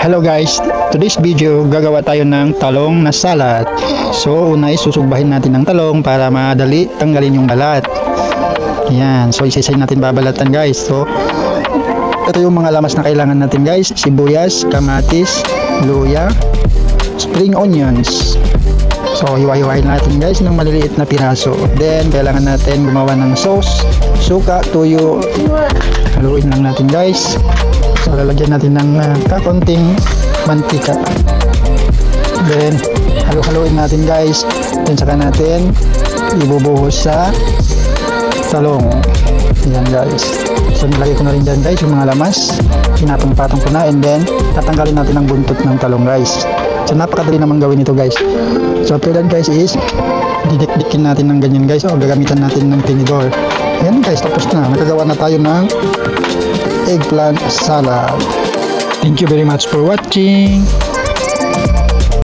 Hello guys, today's video gagawa tayo ng talong na salad. So una isusugbahin natin ng talong para madali tanggalin yung balat. Yan, so isa-isa natin babalatan guys. So ito yung mga lamas na kailangan natin guys: sibuyas, kamatis, luya, spring onions. So hiwa-hiwain natin guys ng maliliit na piraso. Then kailangan natin gumawa ng sauce, suka, tuyo. Haluin lang natin guys. So lalagyan natin ng kakunting mantika. Then halu-haluin natin guys. Then saka natin ibubuhos sa talong. Yan guys. So nilagay ko na rin dyan guys yung mga lamas. Pinatong-patong ko na, and then tatanggalin natin ang buntot ng talong guys. So napakadali naman gawin ito guys. So after that guys is didikdikin natin ng ganyan guys, o gagamitan natin ng tinidor. Yan guys, tapos na. Nakagawa na tayo ng eggplant salad. Thank you very much for watching.